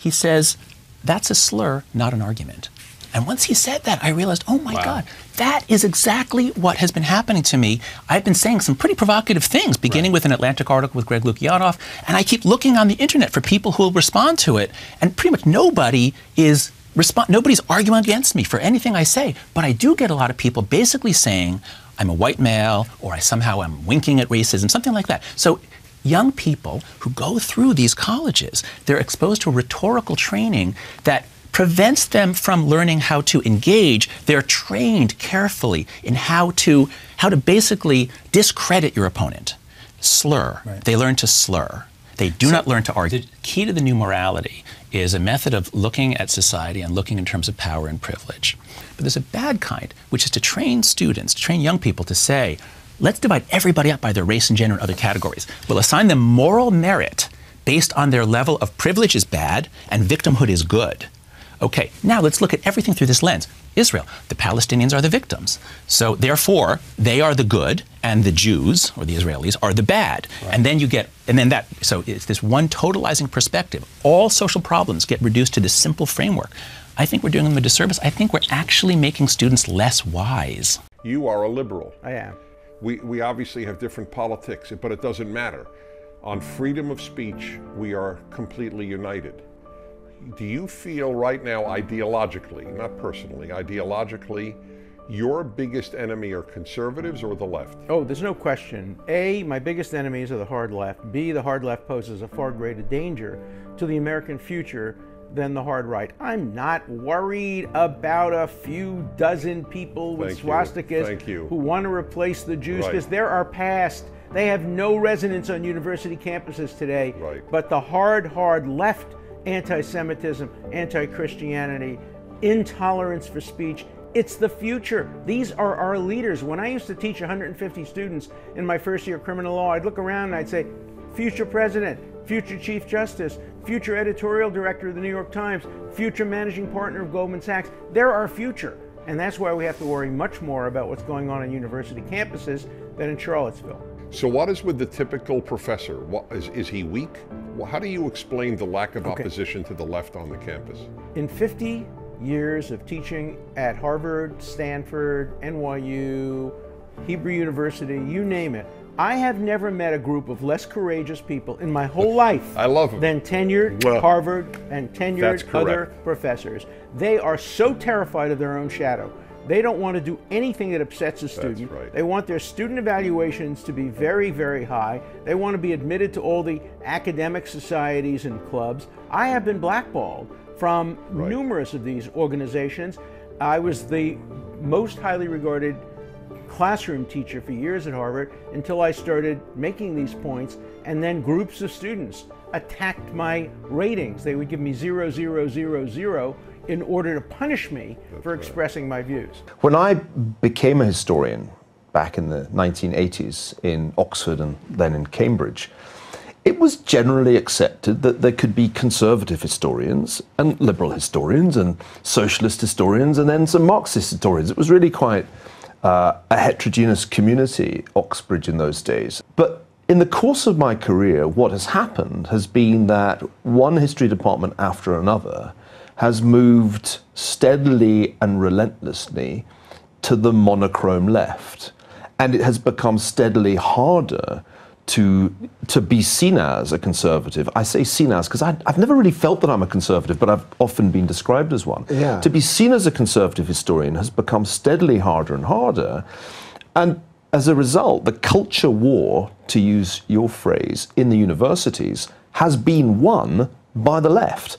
he says, that's a slur, not an argument. And once he said that, I realized, oh my God, that is exactly what has been happening to me. I've been saying some pretty provocative things, beginning with an Atlantic article with Greg Lukianoff, and I keep looking on the internet for people who will respond to it, and pretty much nobody's arguing against me for anything I say. But I do get a lot of people basically saying, I'm a white male, or I somehow am winking at racism, something like that. So young people who go through these colleges, they're exposed to rhetorical training that prevents them from learning how to engage. They're trained carefully in how to basically discredit your opponent. Slur. Right. They learn to slur. They do not learn to argue. The key to the new morality is a method of looking at society and looking in terms of power and privilege. But there's a bad kind, which is to train students, to train young people to say, let's divide everybody up by their race and gender and other categories. We'll assign them moral merit based on their level of privilege is bad and victimhood is good. Okay, now let's look at everything through this lens. Israel, the Palestinians are the victims. So therefore, they are the good and the Jews, or the Israelis, are the bad. Right. And then so it's this one totalizing perspective. All social problems get reduced to this simple framework. I think we're doing them a disservice. I think we're actually making students less wise. You are a liberal. I am. We obviously have different politics, but it doesn't matter. On freedom of speech, we are completely united. Do you feel right now, ideologically, not personally, ideologically, your biggest enemy are conservatives or the left? Oh, there's no question. A, my biggest enemies are the hard left. B, the hard left poses a far greater danger to the American future than the hard right. I'm not worried about a few dozen people with swastikas who want to replace the Jews, because they're our past. They have no resonance on university campuses today. Right. But the hard left, anti-Semitism, anti-Christianity, intolerance for speech, it's the future. These are our leaders. When I used to teach 150 students in my first year of criminal law, I'd look around and I'd say, future president, future chief justice, future editorial director of the New York Times, future managing partner of Goldman Sachs. They're our future. And that's why we have to worry much more about what's going on university campuses than in Charlottesville. So what is with the typical professor? Is he weak? Well, how do you explain the lack of opposition to the left on the campus? In 50 years of teaching at Harvard, Stanford, NYU, Hebrew University, you name it, I have never met a group of less courageous people in my whole life I love them. than tenured Harvard and tenured other professors. They are so terrified of their own shadow. They don't want to do anything that upsets a student. Right. They want their student evaluations to be very, very high. They want to be admitted to all the academic societies and clubs. I have been blackballed from numerous of these organizations. I was the most highly regarded classroom teacher for years at Harvard until I started making these points, and then groups of students attacked my ratings. They would give me 0, 0, 0, 0 in order to punish me for expressing my views. When I became a historian back in the 1980s in Oxford and then in Cambridge, it was generally accepted that there could be conservative historians and liberal historians and socialist historians and then some Marxist historians. It was really quite a heterogeneous community, Oxbridge, in those days. But in the course of my career, what has happened has been that one history department after another has moved steadily and relentlessly to the monochrome left. And it has become steadily harder to be seen as a conservative. I say seen as because I've never really felt that I'm a conservative, but I've often been described as one. Yeah. To be seen as a conservative historian has become steadily harder and harder. And as a result, the culture war, to use your phrase, in the universities has been won by the left.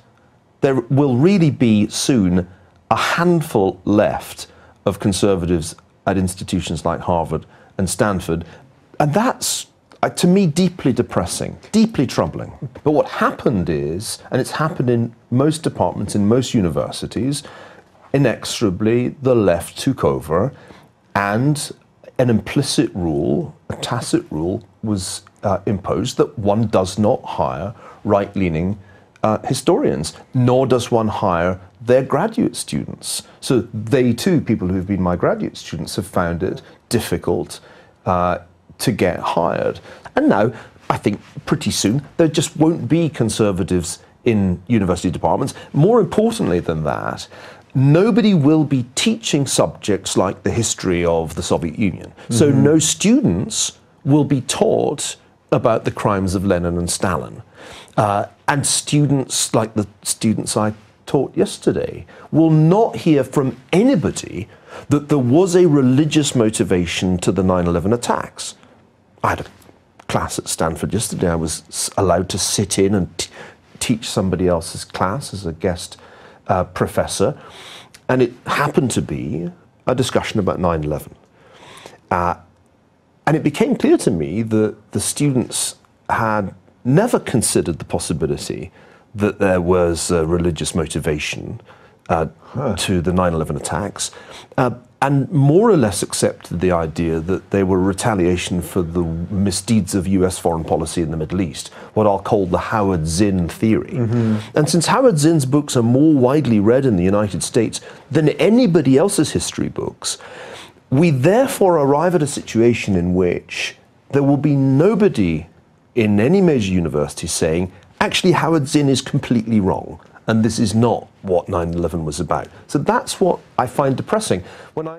There will really be soon a handful left of conservatives at institutions like Harvard and Stanford. And that's, to me, deeply depressing, deeply troubling. But what happened is, and it's happened in most departments, in most universities, inexorably the left took over, and an implicit rule, a tacit rule, was imposed that one does not hire right-leaning historians, nor does one hire their graduate students. So they too, people who have been my graduate students, have found it difficult to get hired. And now, I think pretty soon, there just won't be conservatives in university departments. More importantly than that, nobody will be teaching subjects like the history of the Soviet Union. So no students will be taught about the crimes of Lenin and Stalin. And students, like the students I taught yesterday, will not hear from anybody that there was a religious motivation to the 9/11 attacks. I had a class at Stanford yesterday. I was allowed to sit in and teach somebody else's class as a guest professor, and it happened to be a discussion about 9/11. And it became clear to me that the students had never considered the possibility that there was a religious motivation to the 9/11 attacks, and more or less accepted the idea that they were retaliation for the misdeeds of US foreign policy in the Middle East, what I'll call the Howard Zinn theory. And since Howard Zinn's books are more widely read in the United States than anybody else's history books, we therefore arrive at a situation in which there will be nobody in any major university saying, actually, Howard Zinn is completely wrong, and this is not what 9/11 was about. So that's what I find depressing. When I